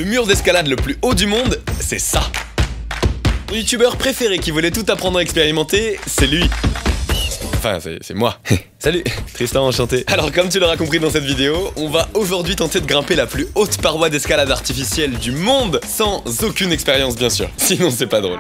Le mur d'escalade le plus haut du monde, c'est ça. Mon youtubeur préféré qui voulait tout apprendre à expérimenter, c'est lui. Enfin, c'est moi. Salut, Tristan, enchanté. Alors comme tu l'auras compris dans cette vidéo, on va aujourd'hui tenter de grimper la plus haute paroi d'escalade artificielle du monde sans aucune expérience bien sûr. Sinon c'est pas drôle.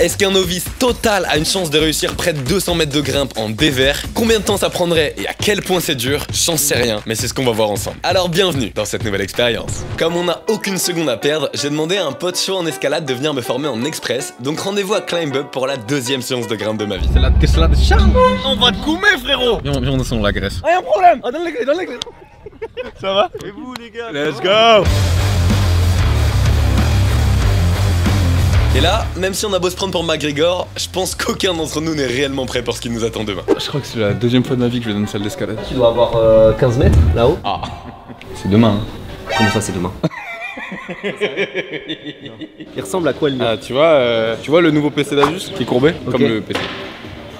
Est-ce qu'un novice total a une chance de réussir près de 200 mètres de grimpe en dévers? Combien de temps ça prendrait et à quel point c'est dur? J'en sais rien, mais c'est ce qu'on va voir ensemble. Alors bienvenue dans cette nouvelle expérience. Comme on n'a aucune seconde à perdre, j'ai demandé à un pote chaud en escalade de venir me former en express, donc rendez-vous à Climb Up pour la deuxième séance de grimpe de ma vie. C'est la Tesla de charme. On va te coumer, frérot. Viens, on descend la Grèce. Y'a un problème. Ah, donne les clés, donne les clés. Ça va? Et vous les gars? Let's go. Et là, même si on a beau se prendre pour McGregor, je pense qu'aucun d'entre nous n'est réellement prêt pour ce qui nous attend demain. Je crois que c'est la deuxième fois de ma vie que je vais dans une salle d'escalade. Tu dois avoir 15 mètres là-haut. Ah, c'est demain. Hein. Comment ça c'est demain? Il ressemble à quoi le mur? Ah, tu vois le nouveau PC d'Ajus qui est courbé comme le PC.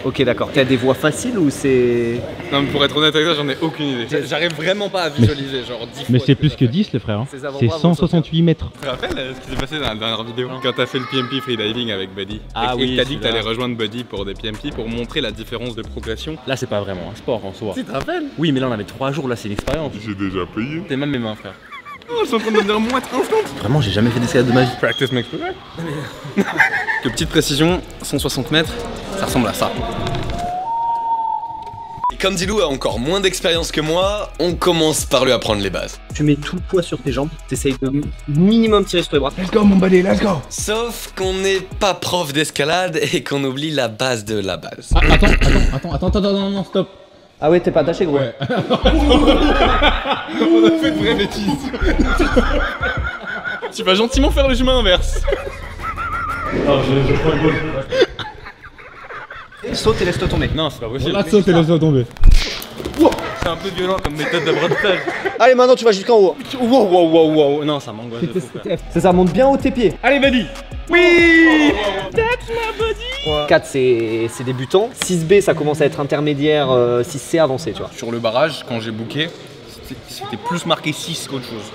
Ok d'accord, t'as des voies faciles ou c'est... Non mais pour être honnête avec toi, j'en ai aucune idée. J'arrive vraiment pas à visualiser, genre 10 fois. Mais c'est plus que 10 les frères, hein. C'est 168 mètres. Tu te rappelles ce qui s'est passé dans la dernière vidéo? Quand t'as fait le PMP freediving avec Buddy. Ah et oui, que t'as dit que t'allais rejoindre Buddy pour des PMP pour montrer la différence de progression. Là c'est pas vraiment un sport en soi. Tu te rappelles? Oui mais là on avait 3 jours, là c'est une expérience. J'ai déjà payé. T'es même mes mains frère. Oh, elles sont en train de devenir moite instant. Vraiment j'ai jamais fait d'escalade de ma vie. Practice makes perfect. Que petite précision, 160 mètres, ça ressemble à ça. Comme Dilou a encore moins d'expérience que moi, on commence par lui apprendre les bases. Tu mets tout le poids sur tes jambes, t'essayes de minimum tirer sur tes bras. Let's go mon buddy, let's go. Sauf qu'on n'est pas prof d'escalade et qu'on oublie la base de la base. Ah, attends, non, stop. Ah ouais, t'es pas attaché gros. Ouais. On a fait de vraies bêtises. Tu vas gentiment faire le chemin inverse. Alors, je prends le bol. Saute et laisse-toi tomber. Non, c'est pas possible. La saute et laisse-toi tomber. C'est un peu violent comme méthode d'apprentissage. Allez maintenant tu vas jusqu'en haut. Wow. Non, ça m'angoisse de fou. Ça monte bien haut tes pieds. Allez, buddy. Oui. 4 c'est débutant, 6B ça commence à être intermédiaire, 6C avancé tu vois. Sur le barrage, quand j'ai booké, c'était plus marqué 6 qu'autre chose.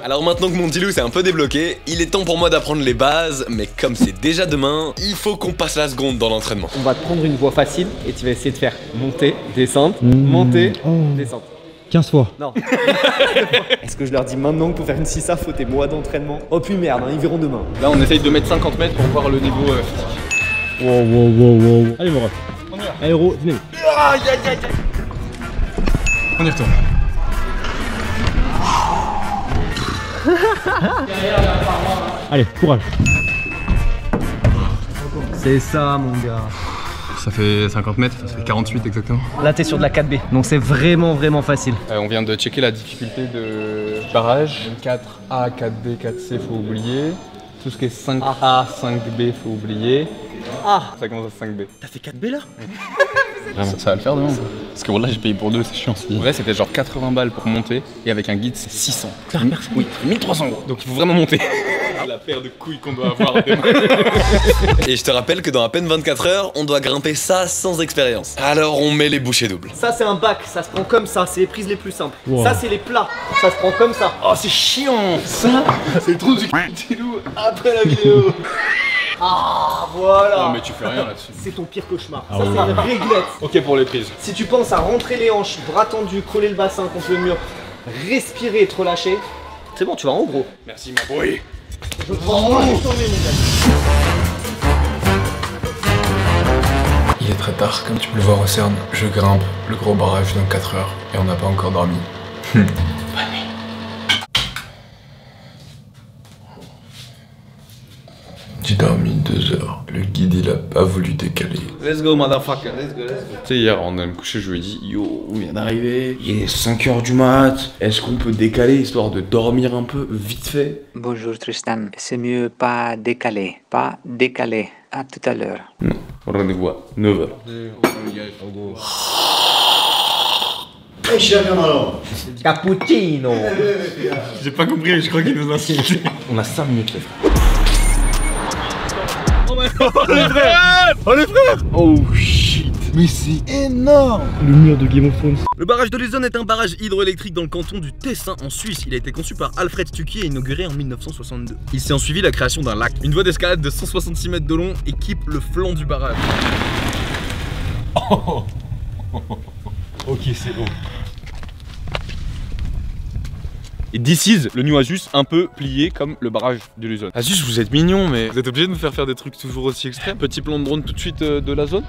Alors maintenant que mon Dilou s'est un peu débloqué, il est temps pour moi d'apprendre les bases, mais comme c'est déjà demain, il faut qu'on passe la seconde dans l'entraînement. On va te prendre une voie facile et tu vas essayer de faire monter, descente, monter, descente. 15 fois. Non. Est-ce que je leur dis maintenant que pour faire une 6A faut tes mois d'entraînement? Oh puis merde, hein, ils verront demain. Là, on essaye de mettre 50 mètres pour voir le niveau physique. Wow. Allez mon ref. Aéro, venez. On y retourne. Allez, courage. C'est ça mon gars. Ça fait 50 mètres, ça fait 48 exactement. Là t'es sur de la 4B, donc c'est vraiment facile. On vient de checker la difficulté de barrage. 4A, 4B, 4C, faut oublier. Tout ce qui est 5A, 5B, faut oublier. Ah, Ça commence à 5B. t'as fait 4B là? Vraiment. Ça va le faire demain. Parce que là, j'ai payé pour 2, c'est chiant. En vrai, c'était genre 80 balles pour monter. Et avec un guide, c'est 600. Oui, 1300 €. Donc il faut vraiment monter. La paire de couilles qu'on doit avoir demain. Et je te rappelle que dans à peine 24 heures, on doit grimper ça sans expérience. Alors on met les bouchées doubles. Ça c'est un bac, ça se prend comme ça, c'est les prises les plus simples. Wow. Ça c'est les plats, ça se prend comme ça. Oh, c'est chiant. Ça, c'est trop du Dilou après la vidéo. Ah voilà. Non, mais tu fais rien là-dessus. C'est ton pire cauchemar. Ah ça ouais. c'est une réglette. Ok pour les prises. Si tu penses à rentrer les hanches, bras tendus, coller le bassin contre le mur, respirer et te relâcher, c'est bon, tu vas en gros. Merci, ma boy. Je prends pas les tournées, mon gars. Il est très tard, comme tu peux le voir au CERN. Je grimpe le gros barrage dans 4 heures et on n'a pas encore dormi. Bonne nuit. J'ai dormi 2 heures. Le guide il a pas voulu décaler. Let's go, motherfucker, let's go. Tu sais, hier, on a me coucher, je lui ai dit, yo, on vient d'arriver, il est 5 h du mat, est-ce qu'on peut décaler histoire de dormir un peu, vite fait? Bonjour Tristan, c'est mieux pas décaler, pas décaler. À tout à l'heure. Non, rendez-vous à 9 h. Cappuccino. J'ai pas compris, mais je crois qu'il nous insulte. On a 5 minutes, les frères. Oh les frères! Oh les frères! Oh shit! Mais c'est énorme. Le mur de Game of Thrones. Le barrage de Luzon est un barrage hydroélectrique dans le canton du Tessin en Suisse. Il a été conçu par Alfred Stucky et inauguré en 1962. Il s'est ensuivi la création d'un lac. Une voie d'escalade de 166 mètres de long équipe le flanc du barrage. Oh. Ok, c'est haut. Et this is le New Asus un peu plié comme le barrage de Luzon. Asus, vous êtes mignons, mais vous êtes obligé de nous faire des trucs toujours aussi extrêmes. Petit plan de drone tout de suite de la zone.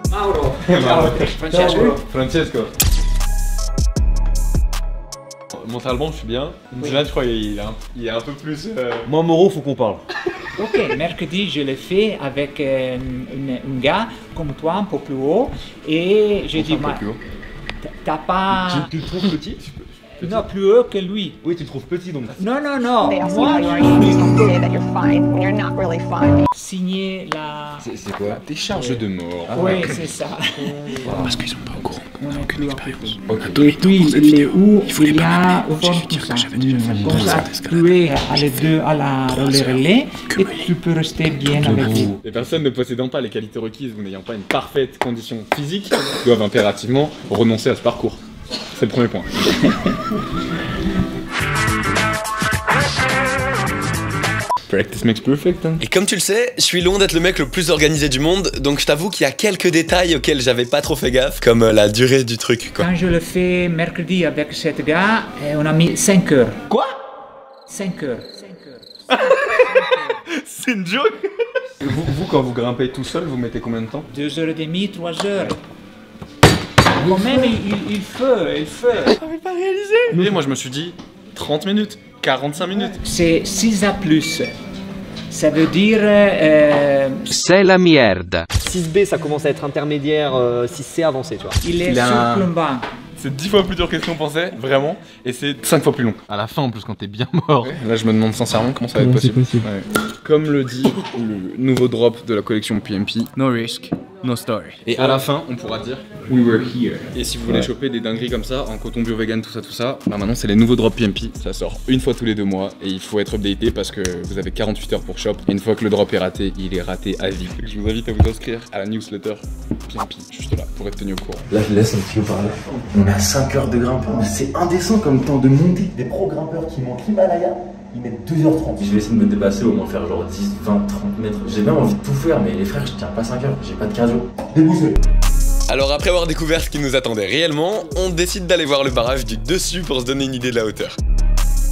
Mauro. Francesco. Mentalement, je suis bien. Là, je crois qu'il est un peu plus. Moi, Moreau, faut qu'on parle. Ok, mercredi, je l'ai fait avec un gars comme toi, un peu plus haut. Et j'ai dit, t'as pas. Tu le trouves petit? Non, plus haut que lui. Oui, tu le trouves petit donc. Non, non, non. Moi, signer la. C'est quoi? La décharge de mort. Oui, c'est ça. Parce qu'ils sont pas au courant. On n'a aucune expérience. Et puis, il est où il y a au fond tout ça. Comme ça, tu es à les deux à la relais et tu peux rester bien avec lui. Les personnes ne possédant pas les qualités requises ou n'ayant pas une parfaite condition physique doivent impérativement renoncer à ce parcours. C'est le premier point. Practice makes perfect, hein. Et comme tu le sais, je suis loin d'être le mec le plus organisé du monde, donc je t'avoue qu'il y a quelques détails auxquels j'avais pas trop fait gaffe, comme la durée du truc, quoi. Quand je le fais mercredi avec cet gars, on a mis 5 heures. Quoi? 5 heures. C'est une joke. Vous, quand vous grimpez tout seul, vous mettez combien de temps? 2h30, 3 heures. Quand même, il fait. J'avais pas réalisé. Et moi, je me suis dit 30 minutes, 45 minutes. C'est 6A+. Ça veut dire... C'est la merde. 6B, ça commence à être intermédiaire, 6C avancé, tu vois. Il est surplombant. C'est 10 fois plus dur que ce qu'on pensait, vraiment, et c'est 5 fois plus long. À la fin, en plus, quand t'es bien mort. Là, je me demande sincèrement comment ça va être possible. Ouais. Comme le dit le nouveau drop de la collection PMP, no risk, no story. Et à la fin, on pourra dire we were here. Et si vous voulez choper des dingueries comme ça, en coton bio vegan, tout ça, bah maintenant c'est les nouveaux drops PMP. Ça sort une fois tous les 2 mois et il faut être updaté parce que vous avez 48 heures pour shop. Et une fois que le drop est raté, il est raté à vie. Je vous invite à vous inscrire à la newsletter PMP, juste là, pour être tenu au courant. Là, je laisse un petit peu par là. On est à 5 heures de grimpe. C'est indécent comme temps de montée. Des pro grimpeurs qui montent l'Himalaya, ils mettent 2h30. Je vais essayer de me dépasser, au moins faire genre 10, 20, 30 mètres. J'ai même envie de tout faire, mais les frères, je tiens pas 5 heures. J'ai pas de cardio. Déboussolé. Alors après avoir découvert ce qui nous attendait réellement, on décide d'aller voir le barrage du dessus pour se donner une idée de la hauteur.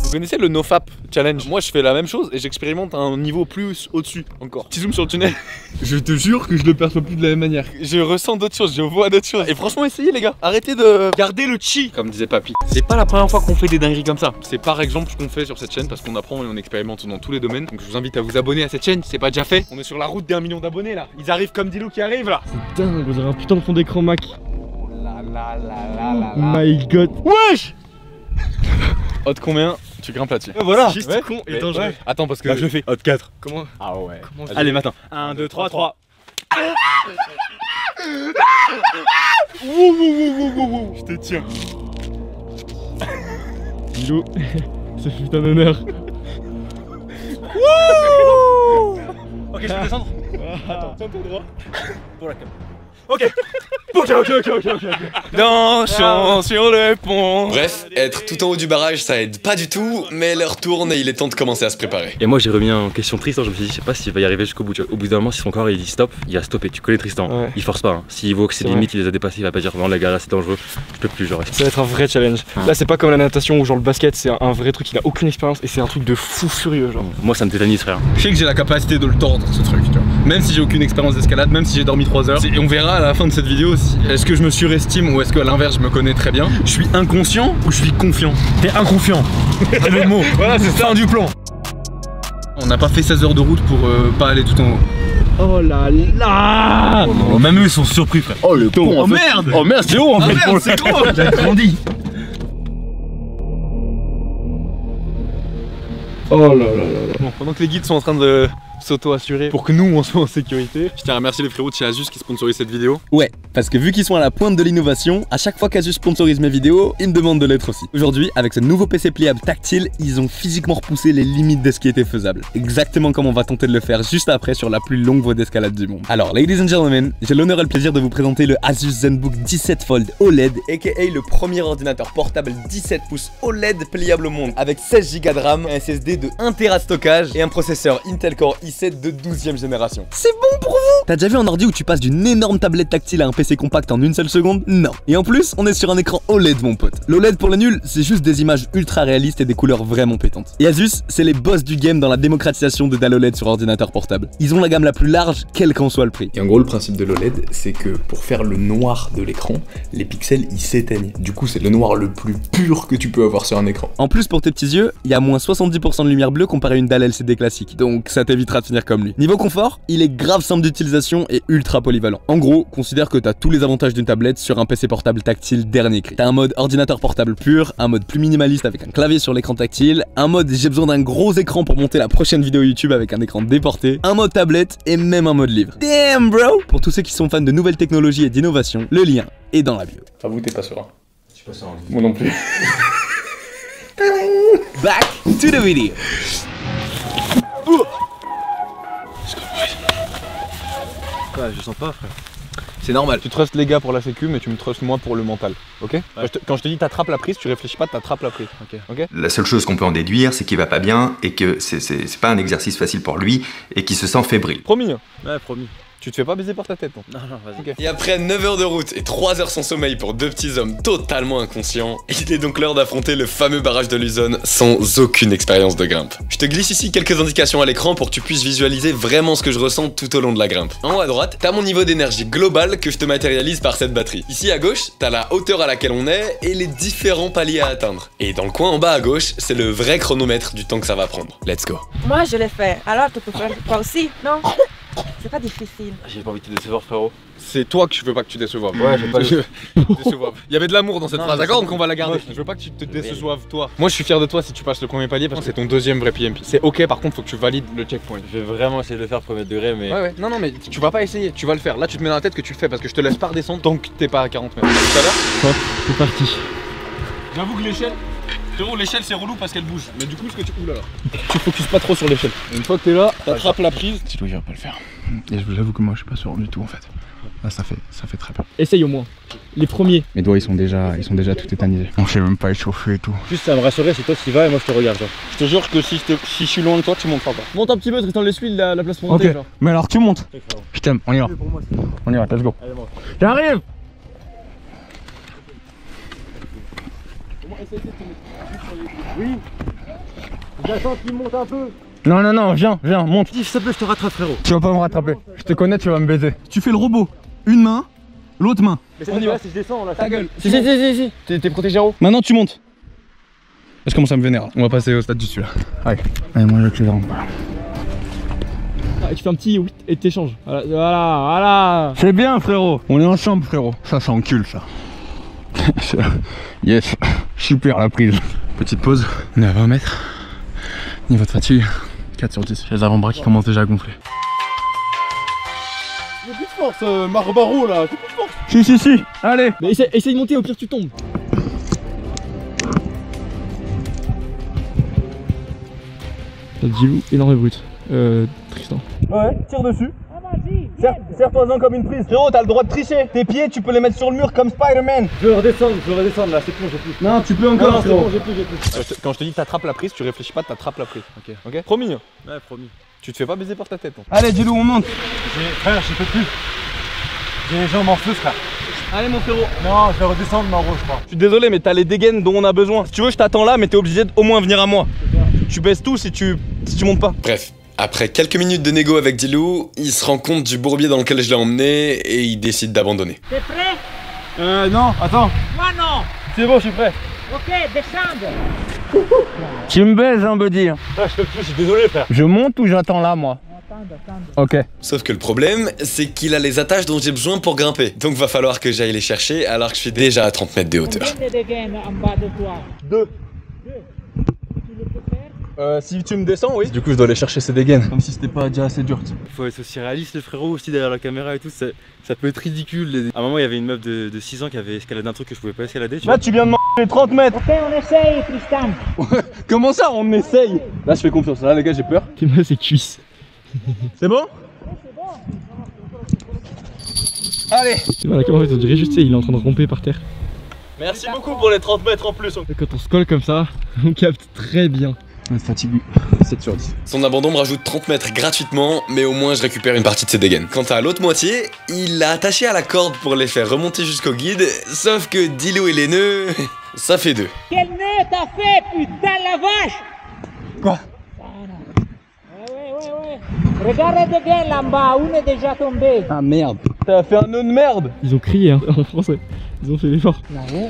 Vous connaissez le NoFap Challenge? Moi je fais la même chose et j'expérimente un niveau plus au-dessus encore. Petit zoom sur le tunnel. Je te jure que je le perçois plus de la même manière. Je ressens d'autres choses, je vois d'autres choses. Et franchement essayez les gars, arrêtez de garder le chi, comme disait Papy. C'est pas la première fois qu'on fait des dingueries comme ça. C'est par exemple ce qu'on fait sur cette chaîne parce qu'on apprend et on expérimente dans tous les domaines. Donc je vous invite à vous abonner à cette chaîne si c'est pas déjà fait. On est sur la route des 1 million d'abonnés là. Ils arrivent comme Dilo qui arrive là. C'est dingue, vous avez un putain de fond d'écran Mac. Oh My god. Wesh. Hot combien? Tu grimpes là-dessus. Voilà. Juste con et dangereux. Ouais. Attends parce que là, je le fais. Hot 4. Comment? Ah ouais. Allez maintenant. 1, 2, 3, 3. Je te tiens. Dilo, ça fait un honneur. Ok, je peux descendre. Attends, tiens-toi droit. Pour la cam. Ok. Dansons sur le pont. Bref, être tout en haut du barrage ça aide pas du tout, mais l'heure tourne et il est temps de commencer à se préparer. Et moi j'ai remis en question Tristan, je me suis dit je sais pas s'il va y arriver jusqu'au bout. Au bout d'un moment si son corps il dit stop, il va stopper, tu connais Tristan, il force pas, hein. S'il voit que ses limites il les a dépassées, il va pas dire non les gars là c'est dangereux, je peux plus genre. Ça va être un vrai challenge. Là c'est pas comme la natation où genre le basket c'est un vrai truc, il a aucune expérience et c'est un truc de fou furieux genre. Moi ça me tétanise frère. Je sais que j'ai la capacité de le tordre ce truc, tu vois. Même si j'ai aucune expérience d'escalade, même si j'ai dormi 3 heures. Et on verra à la fin de cette vidéo si est-ce que je me surestime ou est-ce qu'à l'inverse je me connais très bien. Je suis inconscient ou je suis confiant? T'es inconfiant. C'est le mot. Voilà, c'est ça du plan. On n'a pas fait 16 heures de route pour pas aller tout en haut. Oh là là. Oh, même eux ils sont surpris frère. Oh le con. Oh merde. Oh merde c'est haut en fait. Merde, c'est trop. J'ai grandi. Oh là là là là. Bon, pendant que les guides sont en train de s'auto-assurer pour que nous on soit en sécurité, je tiens à remercier les frérots de chez Asus qui sponsorisent cette vidéo. Ouais, parce que vu qu'ils sont à la pointe de l'innovation, à chaque fois qu'Asus sponsorise mes vidéos, ils me demandent de l'être aussi. Aujourd'hui, avec ce nouveau PC pliable tactile, ils ont physiquement repoussé les limites de ce qui était faisable. Exactement comme on va tenter de le faire juste après sur la plus longue voie d'escalade du monde. Alors, ladies and gentlemen, j'ai l'honneur et le plaisir de vous présenter le Asus ZenBook 17 Fold OLED, aka le premier ordinateur portable 17 pouces OLED pliable au monde, avec 16 Go de RAM, un SSD de 1 Tera de stockage et un processeur Intel Core i7 de 12e génération. C'est bon pour vous? T'as déjà vu un ordi où tu passes d'une énorme tablette tactile à un PC compact en une seule seconde? Non. Et en plus, on est sur un écran OLED mon pote. L'OLED pour les nuls, c'est juste des images ultra réalistes et des couleurs vraiment pétantes. Et Asus, c'est les boss du game dans la démocratisation de l'OLED sur ordinateur portable. Ils ont la gamme la plus large, quel qu'en soit le prix. Et en gros, le principe de l'OLED, c'est que pour faire le noir de l'écran, les pixels ils s'éteignent. Du coup, c'est le noir le plus pur que tu peux avoir sur un écran. En plus, pour tes petits yeux, il y a moins 70% de lumière bleue comparé à une dalle LCD classique. Donc ça t'évitera de finir comme lui. Niveau confort, il est grave simple d'utilisation et ultra polyvalent. En gros, considère que t'as tous les avantages d'une tablette sur un PC portable tactile dernier cri. T'as un mode ordinateur portable pur, un mode plus minimaliste avec un clavier sur l'écran tactile, un mode j'ai besoin d'un gros écran pour monter la prochaine vidéo YouTube avec un écran déporté, un mode tablette et même un mode livre. Damn bro! Pour tous ceux qui sont fans de nouvelles technologies et d'innovation, le lien est dans la bio. Avoue, t'es pas serein. Je suis pas serein. Moi non plus. Back to the video. Ouais, je sens pas, frère. C'est normal. Tu trustes les gars pour la sécu, mais tu me trustes moi pour le mental. Ok? Ouais. Quand je te dis t'attrapes la prise, tu réfléchis pas, t'attrapes la prise. Ok? La seule chose qu'on peut en déduire, c'est qu'il va pas bien et que c'est pas un exercice facile pour lui et qu'il se sent fébrile. Promis. Hein. Ouais, promis. Tu te fais pas baiser par ta tête, non? Non, vas-y. Okay. Et après 9 heures de route et 3 heures sans sommeil pour deux petits hommes totalement inconscients, il est donc l'heure d'affronter le fameux barrage de Luzon sans aucune expérience de grimpe. Je te glisse ici quelques indications à l'écran pour que tu puisses visualiser vraiment ce que je ressens tout au long de la grimpe. En haut à droite, t'as mon niveau d'énergie global que je te matérialise par cette batterie. Ici à gauche, t'as la hauteur à laquelle on est et les différents paliers à atteindre. Et dans le coin en bas à gauche, c'est le vrai chronomètre du temps que ça va prendre. Let's go. Moi je l'ai fait, alors tu peux faire toi aussi, non? C'est pas difficile. J'ai pas envie de te décevoir, frérot. C'est toi que je veux pas que tu décevoives. Ouais, j'ai pas décevoir. Il y avait de l'amour dans cette phrase, d'accord? Donc on va la garder. Ouais. Je veux pas que tu te décevoives, toi. Moi je suis fier de toi si tu passes le premier palier parce que c'est ton deuxième vrai PMP. C'est ok, par contre faut que tu valides le checkpoint. Je vais vraiment essayer de le faire premier degré, mais. Ouais. Non, mais tu vas pas essayer, tu vas le faire. Là tu te mets dans la tête que tu le fais parce que je te laisse pas redescendre tant que t'es pas à 40 mètres. Tout à l'heure? Hop, c'est parti. J'avoue que l'échelle. Frérot, l'échelle c'est relou parce qu'elle bouge. Mais du coup, ce que tu. Oulala. Tu focuses pas trop sur l'échelle. Une fois que t'es là, t'attrapes la prise. Si tu veux, pas le faire. Et j'avoue que moi je suis pas sûr du tout en fait. Là ça fait très peur. Essaye au moins. Les premiers. Mes doigts ils sont déjà tout tétanisés. On sait même pas échauffer et tout. Juste ça me rassurer si toi tu y vas et moi je te regarde. Genre. Je te jure que si je suis loin de toi, tu monteras pas. Monte un petit peu, Tristan, laisse-lui la place pour monter. Ok, genre. Mais alors tu montes. Je t'aime, on y va. On y va, let's go. J'arrive. Oui. J'attends qu'il monte un peu. Non, viens, monte. S'il te plaît, je te rattrape, frérot. Tu vas pas me rattraper. Je te connais, tu vas me baiser. Tu fais le robot. Une main, l'autre main. Mais on y va si je descends, là. Ta gueule. Si. T'es protégé, Haro. Maintenant, tu montes. Je commence à me vénérer. On va passer au stade dessus là. Allez, moi j'accélère. Et tu fais un petit 8 et t'échanges. Voilà. C'est bien, frérot. On est ensemble, frérot. Ça encule, ça. Yes. Super la prise. Petite pause. On est à 20 mètres. Niveau de fatigue, 4 sur 10. J'ai les avant-bras qui commencent déjà à gonfler. J'ai plus de force, Marbaro là. J'ai plus de force. Si. Allez. Mais essaye de monter, au pire tu tombes. T'as le Gilou, énorme brut. Tristan. Ouais, tire dessus. Serre-toi-en comme une prise. Frérot, t'as le droit de tricher. Tes pieds, tu peux les mettre sur le mur comme Spider-Man. Je veux redescendre là, c'est bon, j'ai plus. Non, tu peux encore. C'est bon, j'ai plus. Quand je te dis t'attrapes la prise, tu réfléchis pas, t'attrapes la prise. Ok. Promis. Ouais, promis. Tu te fais pas baiser par ta tête. Allez, Gilou, on monte. Frère, je peux plus. J'ai les jambes en feu, frère. Allez, mon frérot. Non, je vais redescendre, Maro, je crois. Je suis désolé, mais t'as les dégaines dont on a besoin. Si tu veux, je t'attends là, mais t'es obligé d'au moins venir à moi. Tu baisses tout si tu montes pas. Bref. Après quelques minutes de négo avec Dilou, il se rend compte du bourbier dans lequel je l'ai emmené et il décide d'abandonner. T'es prêt? Non, attends. Moi non. C'est bon, je suis prêt. Ok, descends. Tu me baises, hein, Buddy. Ah, je peux plus, je suis désolé, frère. Je monte ou j'attends là, moi? Ok. Sauf que le problème, c'est qu'il a les attaches dont j'ai besoin pour grimper. Donc va falloir que j'aille les chercher alors que je suis déjà à 30 mètres de hauteur. Combien de dégaines en bas de toi? 2. Tu le peux faire? Si tu me descends, oui. Du coup, je dois aller chercher ces dégaines. Comme si c'était pas déjà assez dur. Faut être aussi réaliste, les frérots, aussi derrière la caméra et tout. Ça peut être ridicule. À un moment, il y avait une meuf de 6 ans qui avait escaladé un truc que je pouvais pas escalader. Là, tu viens de manger 30 mètres. Ok, on essaye, Tristan. Comment ça, on essaye? Là, je fais confiance. Là, les gars, j'ai peur. T'es mal, c'est cuisse. C'est bon? Allez. C'est bon, la caméra, on dirait juste, il est en train de romper par terre. Merci beaucoup pour les 30 mètres en plus. Quand on se colle comme ça, on capte très bien. On est fatigué. 7 sur 10. Son abandon me rajoute 30 mètres gratuitement, mais au moins je récupère une partie de ses dégaines. Quant à l'autre moitié, il l'a attaché à la corde pour les faire remonter jusqu'au guide, sauf que dis-le et les nœuds, ça fait 2. Quel nœud t'as fait, putain la vache? Quoi? Ouais. Regarde les dégaines là-bas, une est déjà tombée. Ah merde. T'as fait un nœud de merde. Ils ont crié hein, en français. Ils ont fait l'effort. Bravo.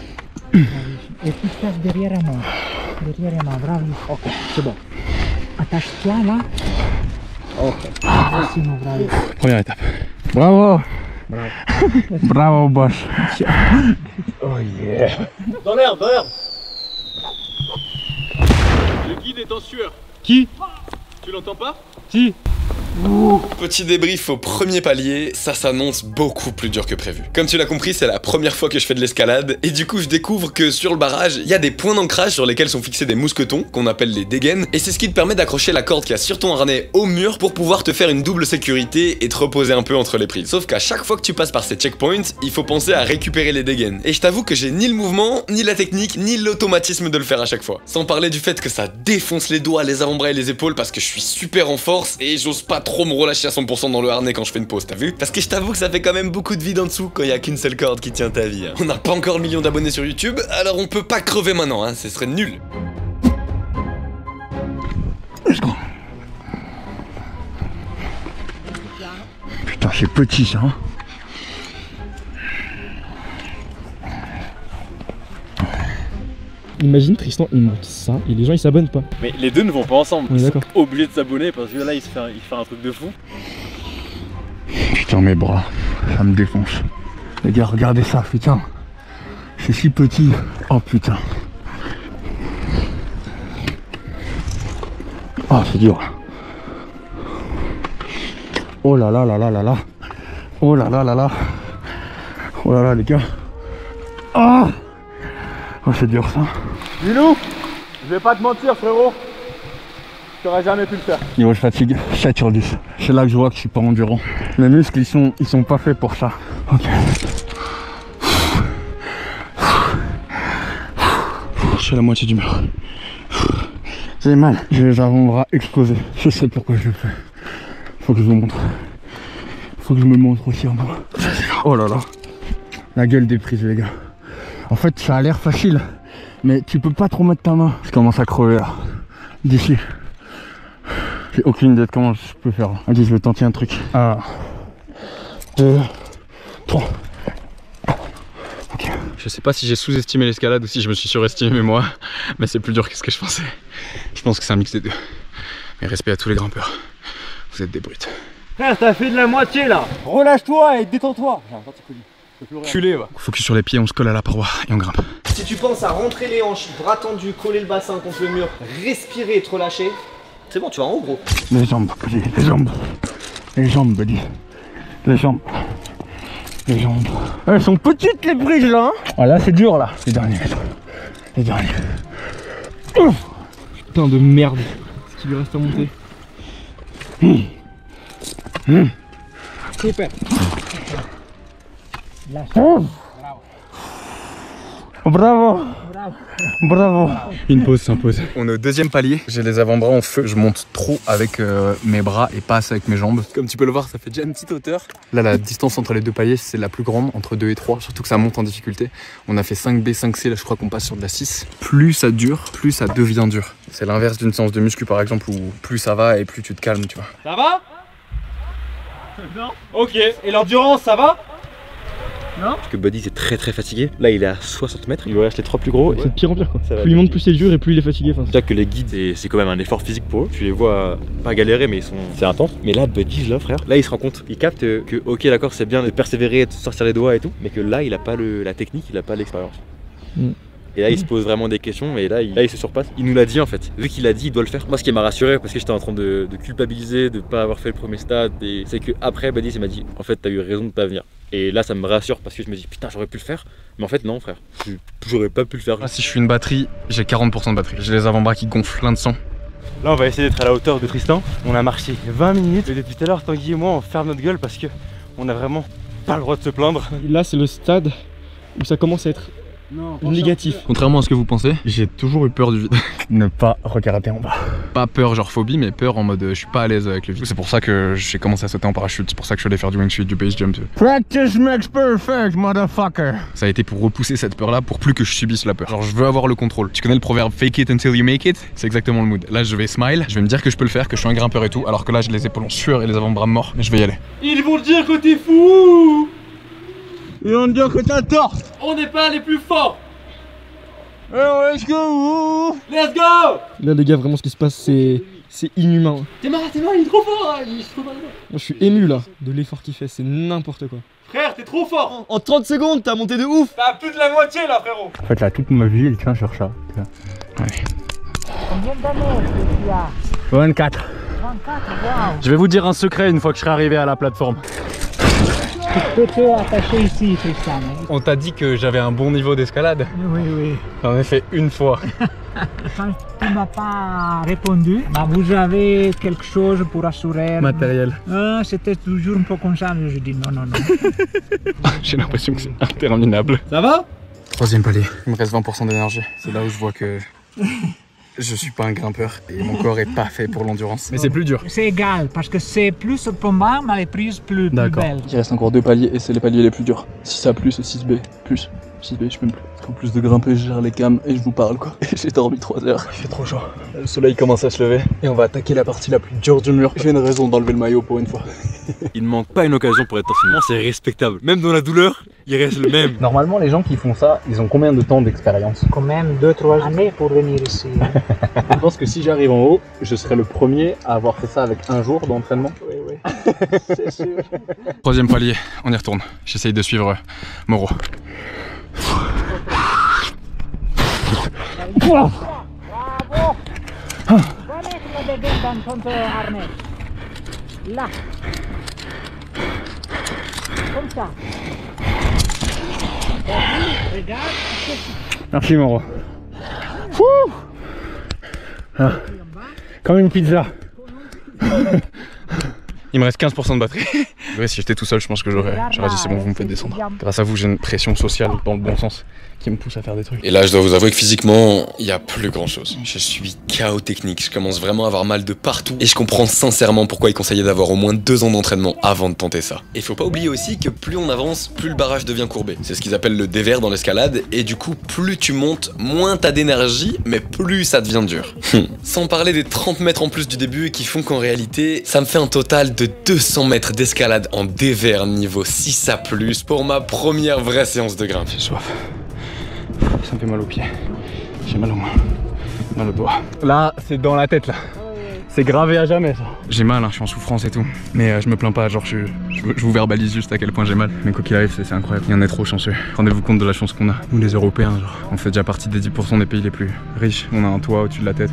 Et tu passes derrière moi. Derrière moi, bravo. Ok, c'est bon. Attache-toi là. Ok. Bravissimo, bravo. Première étape. Bravo. Bravo. Bravo, Bosch. Oh yeah. Dans l'herbe, dans l'herbe. Le guide est en sueur. Qui? Tu l'entends pas? Si. Petit débrief au premier palier, ça s'annonce beaucoup plus dur que prévu. Comme tu l'as compris, c'est la première fois que je fais de l'escalade, et du coup je découvre que sur le barrage, il y a des points d'ancrage sur lesquels sont fixés des mousquetons, qu'on appelle les dégaines, et c'est ce qui te permet d'accrocher la corde qu'il y a sur ton harnais au mur pour pouvoir te faire une double sécurité et te reposer un peu entre les prises. Sauf qu'à chaque fois que tu passes par ces checkpoints, il faut penser à récupérer les dégaines. Et je t'avoue que j'ai ni le mouvement, ni la technique, ni l'automatisme de le faire à chaque fois. Sans parler du fait que ça défonce les doigts, les avant-bras et les épaules parce que je suis super en force et j'ose pas trop me relâcher à 100% dans le harnais quand je fais une pause, t'as vu? Parce que je t'avoue que ça fait quand même beaucoup de vide en dessous quand il y a qu'une seule corde qui tient ta vie. Hein. On n'a pas encore le million d'abonnés sur YouTube, alors on peut pas crever maintenant, hein, ce serait nul. Putain, c'est petit ça. Hein. Imagine Tristan il monte ça et les gens ils s'abonnent pas. Mais les deux ne vont pas ensemble, ils sont obligés de s'abonner parce que là il fait un truc de fou. Putain mes bras, ça me défonce. Les gars regardez ça, putain. C'est si petit. Oh putain. Oh c'est dur. Oh là là là là là là. Oh là là là là. Oh là là les gars. Ah oh c'est dur ça. Dilou, je vais pas te mentir frérot, j'aurais jamais pu le faire. Niveau je fatigue, 7 sur 10. C'est là que je vois que je suis pas endurant. Les muscles ils sont pas faits pour ça. Ok. Je suis à la moitié du mur. J'ai mal, j'ai les avant-bras explosés. Je sais pourquoi je le fais. Faut que je vous montre. Faut que je me montre aussi en moi. Oh là là. La gueule des prises les gars. En fait ça a l'air facile. Mais tu peux pas trop mettre ta main. Je commence à crever là. D'ici. J'ai aucune idée de comment je peux faire. Allez, je vais tenter un truc. 1, 2, 3. Ok. Je sais pas si j'ai sous-estimé l'escalade ou si je me suis surestimé moi. Mais c'est plus dur que ce que je pensais. Je pense que c'est un mix des deux. Mais respect à tous les grimpeurs. Vous êtes des brutes. Frère, t'as fait de la moitié là. Relâche-toi et détends-toi. Culé va. Focus sur les pieds, on se colle à la paroi et on grimpe. Si tu penses à rentrer les hanches, bras tendus, coller le bassin contre le mur, respirer et te relâcher, c'est bon, tu vas en haut gros. Les jambes, buddy, les jambes. Les jambes, buddy. Les jambes. Les jambes. Elles sont petites les brises là. Hein ah là c'est dur là. Les derniers. Les derniers. Ouf. Putain de merde. Ce qui lui reste à monter. Super. Bravo. Bravo. Une pause s'impose. On est au deuxième palier. J'ai les avant-bras en feu. Je monte trop avec mes bras et pas assez avec mes jambes. Comme tu peux le voir, ça fait déjà une petite hauteur. Là, la distance entre les deux paliers, c'est la plus grande, entre 2 et 3. Surtout que ça monte en difficulté. On a fait 5B, 5C. Là, je crois qu'on passe sur de la 6. Plus ça dure, plus ça devient dur. C'est l'inverse d'une séance de muscu, par exemple, où plus ça va et plus tu te calmes, tu vois. Ça va? Non. Ok. Et l'endurance, ça va? Non. Parce que Buddy est très fatigué. Là il est à 60 mètres, il lui reste les 3 plus gros. C'est de pire en pire quoi. Plus il monte, plus c'est dur et plus il est fatigué. C'est-à-dire que les guides, c'est quand même un effort physique pour eux. Tu les vois pas galérer, mais c'est intense. Mais là, Buddy, là frère, là il se rend compte, il capte que ok d'accord c'est bien de persévérer, de sortir les doigts et tout, mais que là il a pas la technique, il a pas l'expérience. Et là il se pose vraiment des questions et là il se surpasse. Il nous l'a dit en fait, vu qu'il l'a dit il doit le faire. Moi ce qui m'a rassuré parce que j'étais en train de culpabiliser de pas avoir fait le premier stade, c'est que après Badis il m'a dit en fait t'as eu raison de pas venir. Et là ça me rassure parce que je me dis putain j'aurais pu le faire, mais en fait non frère, j'aurais pas pu le faire. Là, si je suis une batterie, j'ai 40% de batterie, j'ai les avant-bras qui gonflent, plein de sang. Là on va essayer d'être à la hauteur de Tristan. On a marché 20 minutes et depuis tout à l'heure Tanguy et moi on ferme notre gueule parce que on a vraiment pas le droit de se plaindre. Là c'est le stade où ça commence à être négatif. Contrairement à ce que vous pensez, j'ai toujours eu peur du vide. Ne pas regarder en bas. Pas peur genre phobie, mais peur en mode je suis pas à l'aise avec le vide. C'est pour ça que j'ai commencé à sauter en parachute, c'est pour ça que je suis allé faire du wingsuit, du base jump. Practice makes perfect, motherfucker. Ça a été pour repousser cette peur là, pour plus que je subisse la peur. Genre je veux avoir le contrôle. Tu connais le proverbe fake it until you make it? C'est exactement le mood. Là je vais smile, je vais me dire que je peux le faire, que je suis un grimpeur et tout, alors que là j'ai les épaules en sueur et les avant-bras morts, mais je vais y aller. Ils vont dire que t'es fou. Ils vont dire que t'as tort. On n'est pas les plus forts. Let's go. Let's go. Là les gars vraiment ce qui se passe c'est inhumain. T'es marre, il est trop fort hein. Il est trop fort. Moi je suis ému là de l'effort qu'il fait, c'est n'importe quoi. Frère t'es trop fort. En 30 secondes t'as monté de ouf. T'as plus de la moitié là frérot. En fait là toute ma vie elle tient sur ça. Allez. Combien d'années tu as? 24. 24, waouh. Je vais vous dire un secret une fois que je serai arrivé à la plateforme. Tu peux te attacher ici, Tristan. On t'a dit que j'avais un bon niveau d'escalade? Oui, oui. J'en ai fait une fois. Quand tu m'as pas répondu, bah vous avez quelque chose pour assurer. Matériel. C'était toujours un peu comme ça, mais je dis non, non, non. J'ai l'impression que c'est interminable. Ça va? Troisième palier, il me reste 20% d'énergie. C'est là où je vois que je suis pas un grimpeur et mon corps est pas fait pour l'endurance. Mais c'est plus dur. C'est égal, parce que c'est plus tombant, mais les prises plus belles. Il reste encore 2 paliers et c'est les paliers les plus durs. 6A plus et 6B plus. 6B je peux plus. En plus de grimper, je gère les cams et je vous parle quoi. Et j'ai dormi 3 heures. Il fait trop chaud. Le soleil commence à se lever et on va attaquer la partie la plus dure du mur. J'ai une raison d'enlever le maillot pour une fois. Il ne manque pas une occasion pour être enseignement, c'est respectable. Même dans la douleur, il reste le même. Normalement, les gens qui font ça, ils ont combien de temps d'expérience? Quand même 2-3 années pour venir ici. Je pense que si j'arrive en haut, je serai le premier à avoir fait ça avec un jour d'entraînement. Oui, oui. C'est sûr. Troisième palier, on y retourne. J'essaye de suivre Moreau. Bravo. Va mettre le dégât dans ton harnais. Là. Comme ça. Regarde. Merci Moreau. Comme une pizza. Il me reste 15% de batterie. Ouais, si j'étais tout seul, je pense que j'aurais dit c'est bon, vous me faites descendre. Grâce à vous, j'ai une pression sociale dans le bon sens qui me pousse à faire des trucs. Et là, je dois vous avouer que physiquement, il n'y a plus grand chose. Je suis KO technique, je commence vraiment à avoir mal de partout. Et je comprends sincèrement pourquoi il conseillait d'avoir au moins 2 ans d'entraînement avant de tenter ça. Et faut pas oublier aussi que plus on avance, plus le barrage devient courbé. C'est ce qu'ils appellent le dévers dans l'escalade. Et du coup, plus tu montes, moins t'as d'énergie, mais plus ça devient dur. Sans parler des 30 mètres en plus du début qui font qu'en réalité, ça me fait un total de 200 mètres d'escalade en dévers niveau 6A+, pour ma première vraie séance de grimpe. J'ai soif. Ça me fait mal aux pieds. J'ai mal aux mains. Mal aux doigts. Là, c'est dans la tête là. C'est gravé à jamais ça. J'ai mal, hein, je suis en souffrance et tout. Mais je me plains pas, genre je vous verbalise juste à quel point j'ai mal. Mais quoi qu'il arrive, c'est incroyable. Il y en a trop chanceux. Rendez-vous compte de la chance qu'on a. Nous les Européens, genre, on fait déjà partie des 10% des pays les plus riches. On a un toit au-dessus de la tête.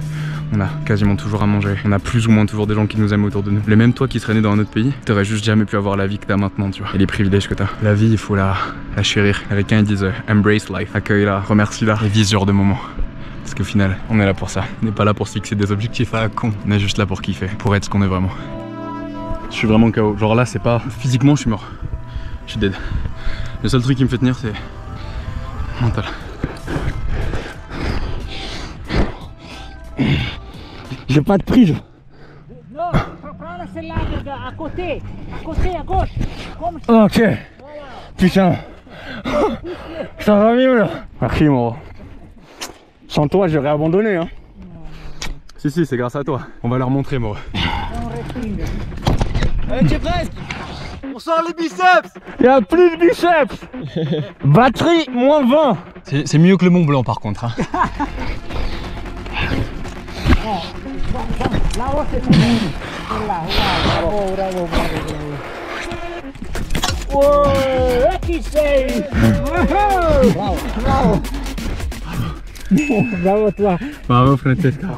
On a quasiment toujours à manger. On a plus ou moins toujours des gens qui nous aiment autour de nous. Les mêmes toi qui serais né dans un autre pays, t'aurais juste jamais pu avoir la vie que t'as maintenant, tu vois. Et les privilèges que t'as. La vie, il faut la chérir. Les Américains ils disent embrace life, accueille-la, remercie-la et vis ce genre de moments. Parce qu'au final, on est là pour ça. On n'est pas là pour se fixer des objectifs à la con. On est juste là pour kiffer, pour être ce qu'on est vraiment. Je suis vraiment KO. Genre là, c'est pas... Physiquement, je suis mort. Je suis dead. Le seul truc qui me fait tenir, c'est... mental. J'ai pas de prise. Non, prends celle-là à côté, à gauche. Comme ça. Ok. Voilà. Putain. Ça va mieux là. Merci Moreau. Sans toi, j'aurais abandonné hein. Si, c'est grâce à toi. On va leur montrer, Moreau. Allez, tu es presque. On sort les biceps. Il y a plus de biceps. Batterie, moins 20. C'est mieux que le Mont Blanc par contre. Hein. Là-haut, c'est tout. Là, bravo, bravo, bravo. Wow, lucky save. Bravo, bravo. Bravo toi. Bravo Francesca.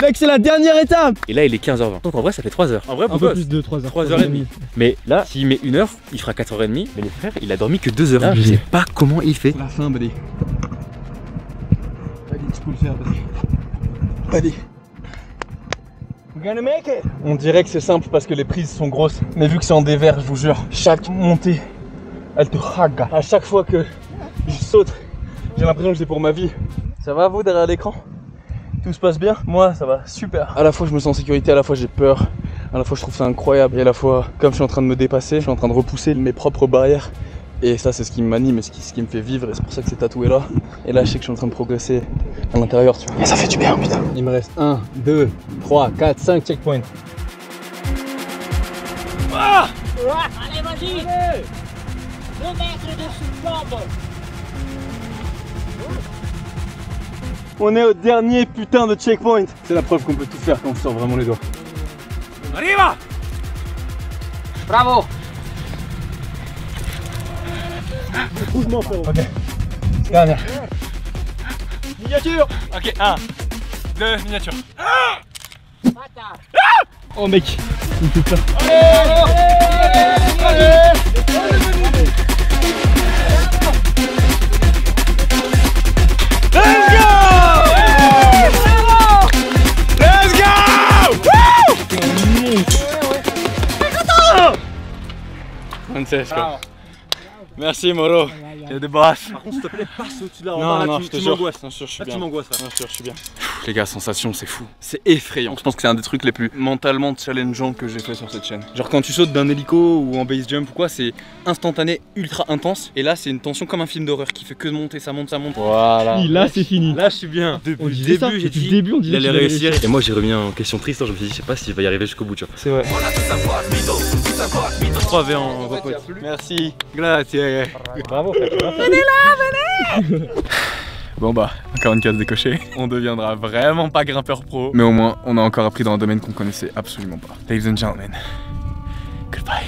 Mec, c'est la dernière étape. Et là, il est 15h20. Donc en vrai, ça fait 3h. En vrai, Un peu plus de 3 heures. 3h30. Mais là, s'il met 1 heure, il fera 4h30. Mais les frères, il a dormi que 2 heures. Je sais pas comment il fait. La fin, buddy. Buddy, tu peux le faire, buddy. Buddy. We're gonna make it. On dirait que c'est simple parce que les prises sont grosses. Mais vu que c'est en dévers, je vous jure, chaque montée, elle te raga. À chaque fois que je saute, j'ai l'impression que c'est pour ma vie. Ça va vous derrière l'écran? Tout se passe bien? Moi, ça va super. À la fois, je me sens en sécurité, à la fois, j'ai peur. À la fois, je trouve ça incroyable. Et à la fois, comme je suis en train de me dépasser, je suis en train de repousser mes propres barrières. Et ça, c'est ce qui m'anime et ce qui me fait vivre. Et c'est pour ça que c'est tatoué là. Et là, je sais que je suis en train de progresser à l'intérieur, tu vois. Et ça fait du bien, putain. Il me reste 1, 2, 3, 4, 5 checkpoints. Ah allez, vas-y. 2 mètres de flambe. On est au dernier putain de checkpoint. C'est la preuve qu'on peut tout faire quand on sort vraiment les doigts. Arriva. Bravo. Mouvement, frérot. Ok. Dernière. Miniature. Ok, 1, 2, miniature. Oh mec, il me fait peur. Francesco. Merci Moro. Il y a des brasses. Par contre, s'il te plaît, passe au-dessus de là. Non, là, je te tu jure. m'angoisses. Bien sûr, je suis là, bien. tu m'angoisses. Bien sûr, je suis bien. Les gars, sensation, c'est fou. C'est effrayant. Je pense que c'est un des trucs les plus mentalement challengeants que j'ai fait sur cette chaîne. Genre quand tu sautes d'un hélico ou en base jump ou quoi, c'est instantané, ultra intense. Et là, c'est une tension comme un film d'horreur qui fait que monter, ça monte, ça monte. Voilà. Là, c'est fini. Là, je suis bien. Depuis le début, j'ai dit il allait réussir. Et moi, j'ai remis en question triste. Je me suis dit, je sais pas s'il va y arriver jusqu'au bout, tu vois. C'est vrai. 3V en repote. Merci. Grazie. Bravo, frère. Venez là, venez. Bon bah, encore une case décochée. On deviendra vraiment pas grimpeur pro. Mais au moins, on a encore appris dans un domaine qu'on connaissait absolument pas. Ladies and gentlemen, goodbye.